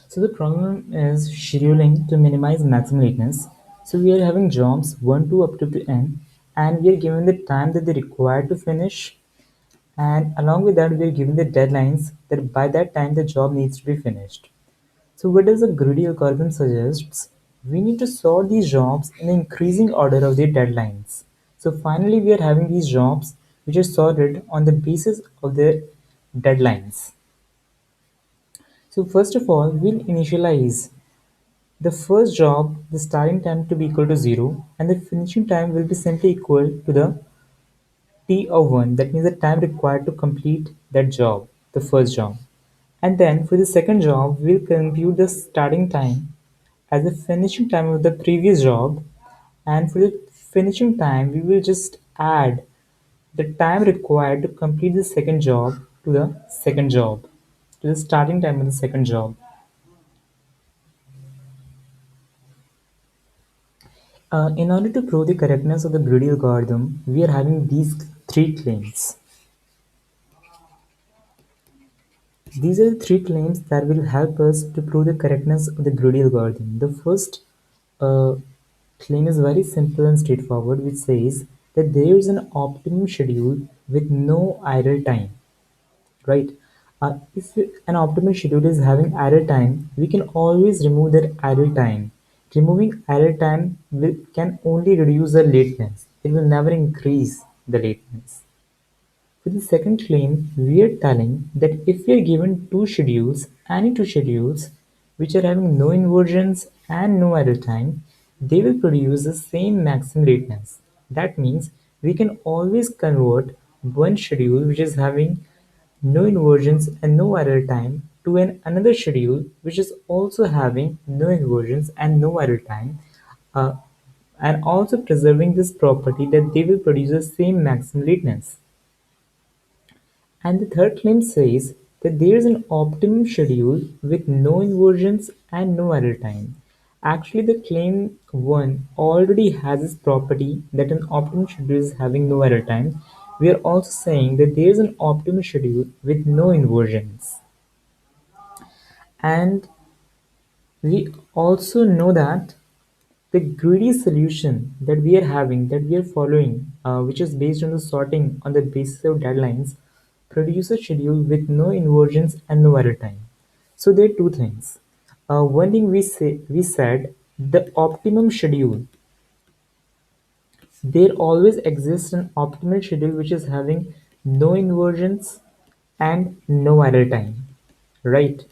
So the problem is scheduling to minimize maximum lateness. So we are having jobs 1 to up to n, and we are given the time that they require to finish, and along with that we are given the deadlines that by that time the job needs to be finished. So what does the greedy algorithm suggests? We need to sort these jobs in increasing order of their deadlines. So finally we are having these jobs which are sorted on the basis of their deadlines. So first of all, we'll initialize the first job, the starting time to be equal to 0, and the finishing time will be simply equal to the t of 1. That means the time required to complete that job, the first job. And then for the second job, we'll compute the starting time as the finishing time of the previous job. And for the finishing time, we will just add the time required to complete the second job to the second job, to the starting time of the second job. In order to prove the correctness of the greedy algorithm, we are having these three claims. These are the three claims that will help us to prove the correctness of the greedy algorithm. The first uh, claim is very simple and straightforward, which says that there is an optimum schedule with no idle time, right? If an optimal schedule is having idle time, we can always remove that idle time. Removing idle time can only reduce the lateness. It will never increase the lateness. For the second claim, we are telling that if we are given two schedules, any two schedules, which are having no inversions and no idle time, they will produce the same maximum lateness. That means we can always convert one schedule which is having no inversions and no idle time to another schedule which is also having no inversions and no idle time, uh, and also preserving this property that they will produce the same maximum lateness. And the third claim says that there is an optimum schedule with no inversions and no idle time. Actually, the claim 1 already has this property that an optimum schedule is having no idle time. We are also saying that there is an optimum schedule with no inversions. And we also know that the greedy solution that we are having, that we are following, which is based on the sorting on the basis of deadlines, produce a schedule with no inversions and no error time. So there are two things. One thing we said the optimum schedule. There always exists an optimal schedule which is having no inversions and no error time, right?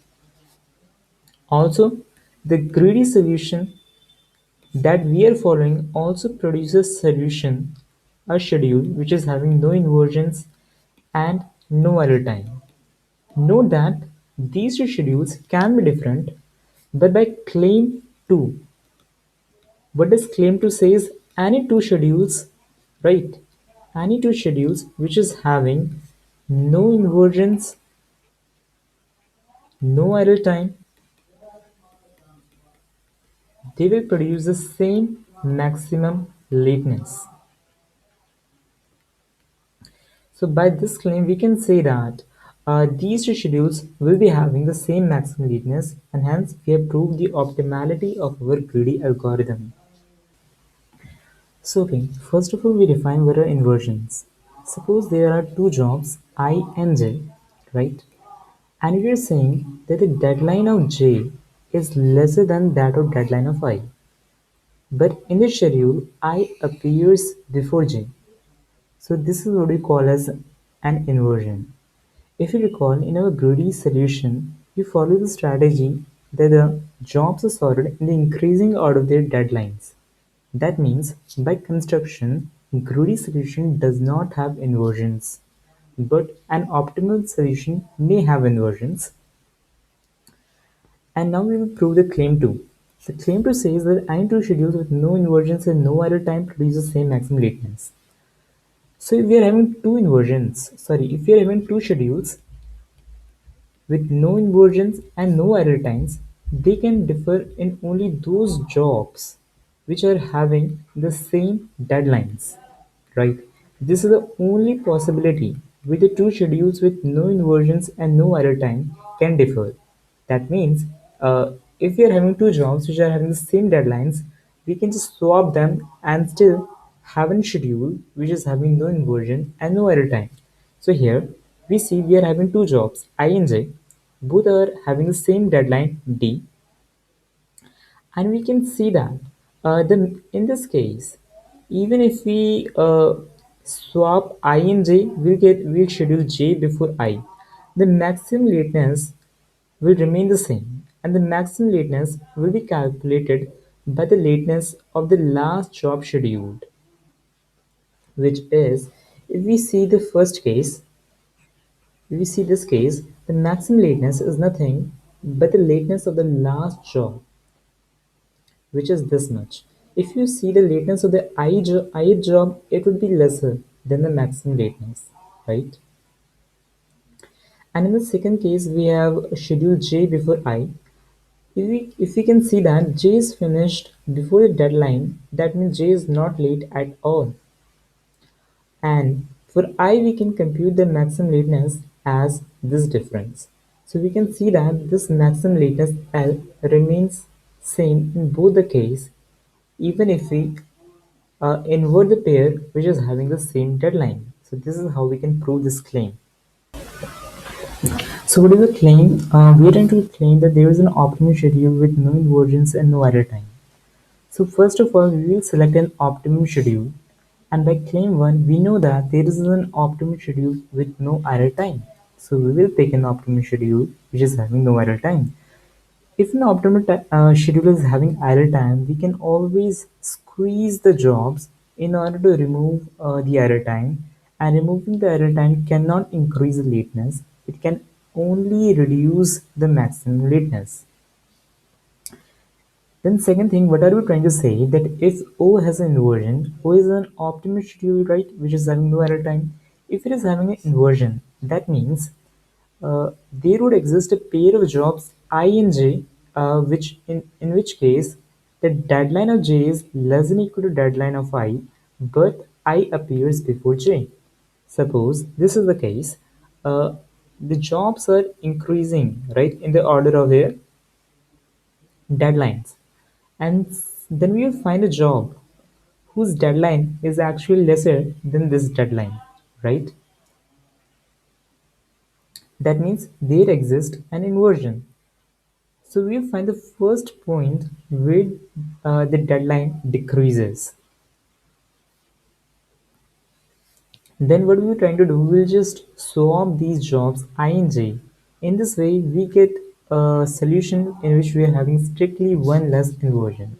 Also, the greedy solution that we are following also produces a schedule which is having no inversions and no error time. Note that these two schedules can be different, but by claim 2, what does claim 2 says? Any two schedules, right? Any two schedules which is having no inversions, no error time, they will produce the same maximum lateness. So by this claim, we can say that these two schedules will be having the same maximum lateness, and hence we have proved the optimality of our greedy algorithm. So okay, first of all we define what are inversions. Suppose there are two jobs I and j, right? And we are saying that the deadline of j is lesser than that of deadline of I. But in the schedule, I appears before j. So this is what we call as an inversion. If you recall, in our greedy solution, we follow the strategy that the jobs are sorted in the increasing order of their deadlines. That means, by construction, greedy solution does not have inversions, but an optimal solution may have inversions. And now we will prove the claim 2. The claim 2 says that any two schedules with no inversions and no idle time produce the same maximum lateness. So if we are having if we are having two schedules with no inversions and no idle times, they can differ in only those jobs which are having the same deadlines, right? This is the only possibility where the two schedules with no inversions and no idle time can differ. That means uh, if we are having two jobs which are having the same deadlines, we can just swap them and still have a schedule which is having no inversion and no error time. So here we see we are having two jobs, I and J, both are having the same deadline D, and we can see that in this case, even if we swap I and J, we'll schedule J before I. The maximum lateness will remain the same, and the maximum lateness will be calculated by the lateness of the last job scheduled, which is, if we see the first case, if we see this case, the maximum lateness is nothing but the lateness of the last job, which is this much. If you see the lateness of the ith job, it would be lesser than the maximum lateness, right? And in the second case, we have schedule J before I. If we can see that J is finished before the deadline, that means J is not late at all. And for I, we can compute the maximum lateness as this difference. So we can see that this maximum lateness L remains same in both the case, even if we invert the pair which is having the same deadline. So this is how we can prove this claim. So what is the claim? We are trying to claim that there is an optimum schedule with no inversions and no error time. So first of all, we will select an optimum schedule, and by claim 1, we know that there is an optimum schedule with no error time. So we will pick an optimum schedule which is having no error time. If an optimal schedule is having idle time, we can always squeeze the jobs in order to remove the error time. And removing the error time cannot increase the lateness. It can only reduce the maximum lateness. Then second thing, what are we trying to say? That if O has an inversion, O is an optimal schedule, right? Which is having no error time. If it is having an inversion, that means there would exist a pair of jobs I and J, in which case the deadline of J is less than equal to deadline of I, but I appears before J. Suppose this is the case, uh, the jobs are increasing right in the order of their deadlines, and then we will find a job whose deadline is actually lesser than this deadline, right? That means there exists an inversion. So we'll find the first point where the deadline decreases. Then what we're trying to do, we'll just swap these jobs I and J. In this way, we get a solution in which we are having strictly one less inversion.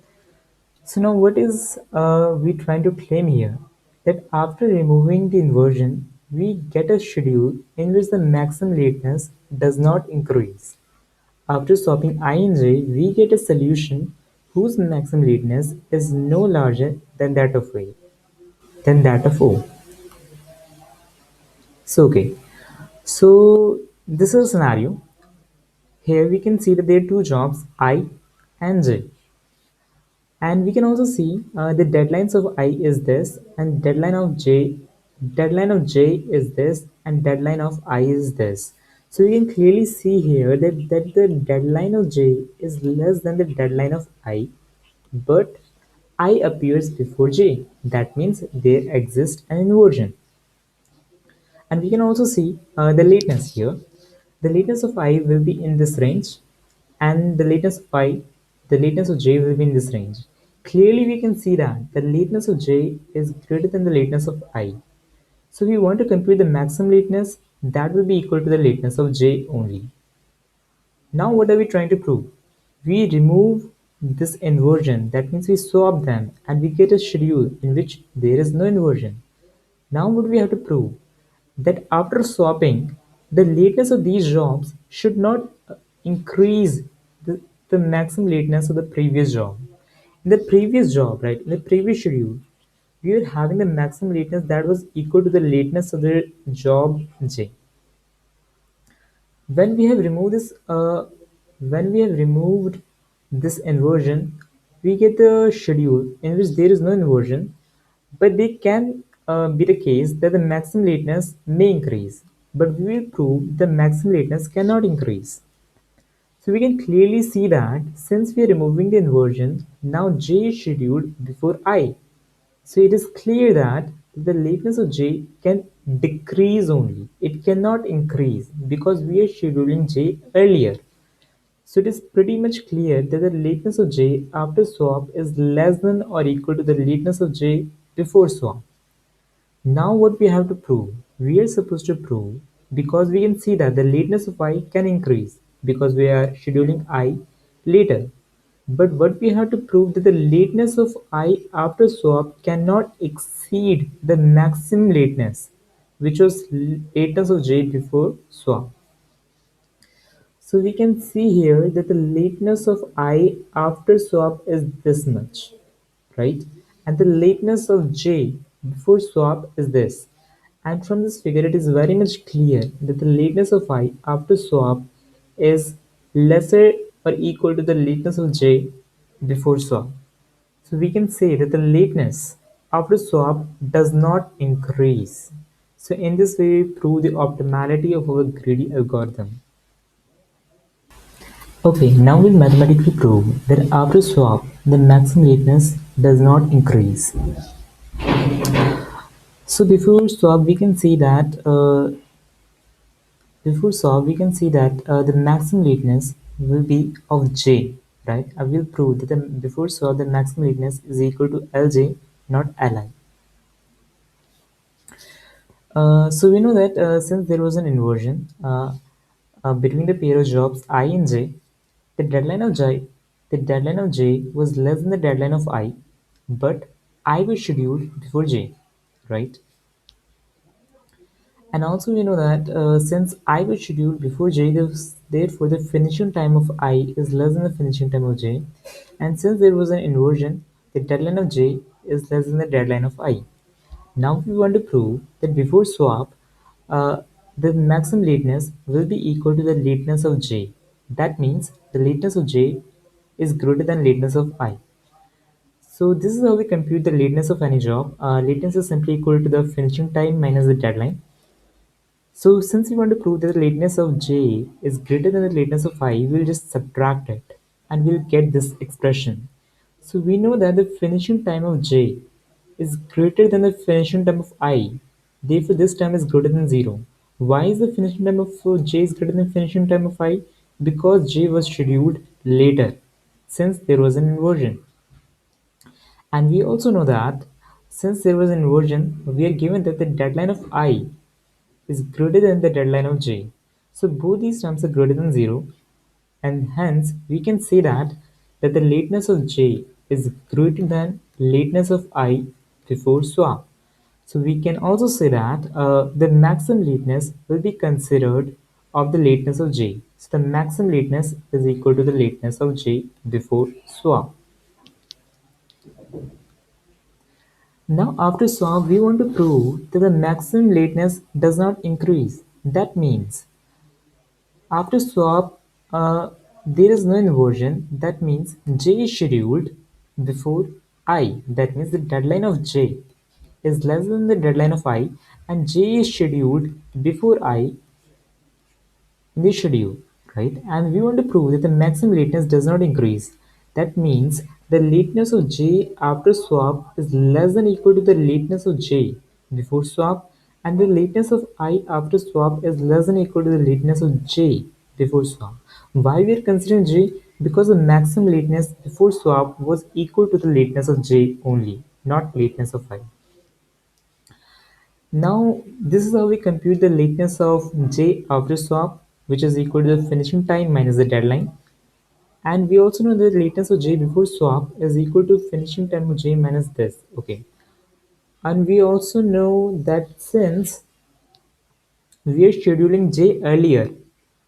So now what is we trying to claim here? That after removing the inversion, we get a schedule in which the maximum lateness does not increase. After swapping I and J, we get a solution whose maximum lateness is no larger than that of O. So okay, so this is a scenario. Here we can see that there are two jobs I and J, and we can also see the deadlines of I is this, and deadline of J is this, and deadline of I is this. So we can clearly see here that the deadline of J is less than the deadline of I, but I appears before J. That means there exists an inversion. And we can also see the lateness here. The lateness of I will be in this range, and the lateness of J will be in this range. Clearly, we can see that the lateness of J is greater than the lateness of I. So we want to compute the maximum lateness that will be equal to the lateness of J only. Now what are we trying to prove? We remove this inversion, that means we swap them and we get a schedule in which there is no inversion. Now what we have to prove? That after swapping, the lateness of these jobs should not increase the maximum lateness of the previous job. In the previous job, right, in the previous schedule, we were having the maximum lateness that was equal to the lateness of the job J. When we have removed this, inversion, we get the schedule in which there is no inversion, but they can be the case that the maximum lateness may increase, but we will prove the maximum lateness cannot increase. So we can clearly see that since we are removing the inversion, now j is scheduled before I. So it is clear that the lateness of j can decrease only. It cannot increase because we are scheduling j earlier. So it is pretty much clear that the lateness of j after swap is less than or equal to the lateness of j before swap. Now what we have to prove? We are supposed to prove, because we can see that the lateness of I can increase because we are scheduling I later. But what we have to prove that the lateness of I after swap cannot exceed the maximum lateness, which was lateness of J before swap. So we can see here that the lateness of I after swap is this much, right? And the lateness of J before swap is this. And from this figure, it is very much clear that the lateness of I after swap is lesser or equal to the lateness of J before swap. So we can say that the lateness after swap does not increase. So in this way, we prove the optimality of our greedy algorithm. Okay, now we'll mathematically prove that after swap, the maximum lateness does not increase. So before swap we can see that the maximum lateness will be of j, right? I will prove that before swap the maximum lateness is equal to Lj, not Li. So we know that since there was an inversion between the pair of jobs I and j, the deadline of j, the deadline of j was less than the deadline of I, but I was scheduled before j, right? And also we know that since I was scheduled before j, therefore the finishing time of I is less than the finishing time of j. And since there was an inversion, the deadline of j is less than the deadline of I. Now we want to prove that before swap, uh, the maximum lateness will be equal to the lateness of j. That means the lateness of j is greater than lateness of I. So this is how we compute the lateness of any job. Lateness is simply equal to the finishing time minus the deadline. So since we want to prove that the lateness of j is greater than the lateness of I, we'll just subtract it and we'll get this expression. So we know that the finishing time of j is greater than the finishing time of I. Therefore, this time is greater than 0. Why is the finishing time of j is greater than finishing time of I? Because j was scheduled later since there was an inversion. And we also know that since there was an inversion, we are given that the deadline of I is greater than the deadline of j. So both these terms are greater than 0, and hence we can say that the lateness of j is greater than lateness of I before swap. So we can also say that the maximum lateness will be considered of the lateness of j. So the maximum lateness is equal to the lateness of j before swap. Now after swap, we want to prove that the maximum lateness does not increase. That means after swap, there is no inversion. That means j is scheduled before I. That means the deadline of j is less than the deadline of I, and j is scheduled before I in the schedule, right? And we want to prove that the maximum lateness does not increase. That means the lateness of j after swap is less than equal to the lateness of j before swap, and the lateness of I after swap is less than equal to the lateness of j before swap. Why we are considering j? Because the maximum lateness before swap was equal to the lateness of j only, not lateness of I. Now, this is how we compute the lateness of j after swap, which is equal to the finishing time minus the deadline. And we also know that the lateness of j before swap is equal to finishing time of j minus this. Okay. And we also know that since we are scheduling j earlier,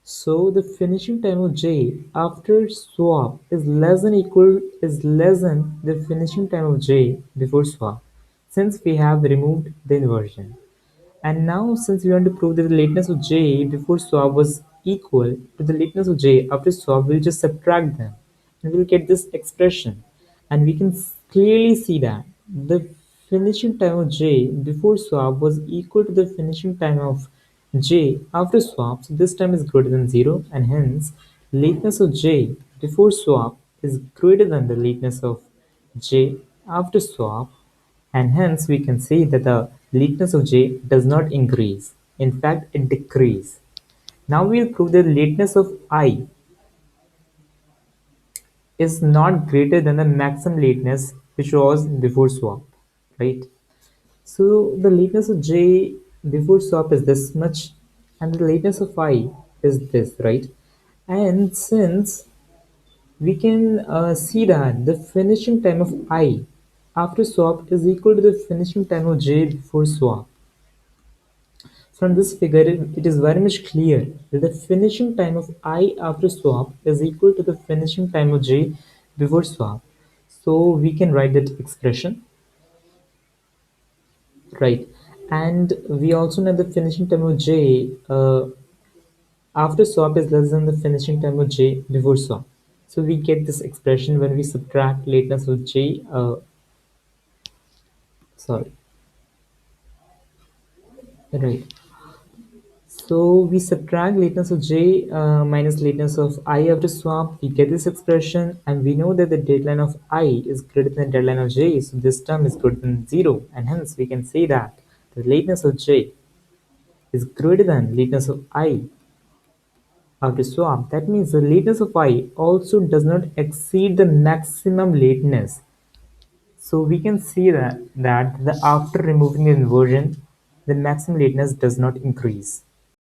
so the finishing time of j after swap is less than the finishing time of j before swap, since we have removed the inversion. And now since we want to prove that the lateness of j before swap was equal to the lateness of j after swap, we'll just subtract them and we'll get this expression. And we can clearly see that the finishing time of j before swap was equal to the finishing time of j after swap. So this time is greater than 0, and hence Lateness of J before swap is greater than the lateness of J after swap, and hence we can say that the lateness of J does not increase. In fact, it decreases. Now we'll prove that lateness of I is not greater than the maximum lateness which was before swap, right? So the lateness of J before swap is this much, and the lateness of I is this, right? And since we can see that the finishing time of I after swap is equal to the finishing time of J before swap. From this figure, it is very much clear that the finishing time of I after swap is equal to the finishing time of J before swap. So we can write that expression, right? And we also know the finishing time of J after swap is less than the finishing time of J before swap. So we get this expression when we subtract lateness of J, sorry, right. So we subtract lateness of J minus lateness of I after swap, we get this expression, and we know that the deadline of I is greater than deadline of J, so this term is greater than 0, and hence we can say that the lateness of J is greater than lateness of I after swap. That means the lateness of I also does not exceed the maximum lateness. So we can see that after removing the inversion, the maximum lateness does not increase.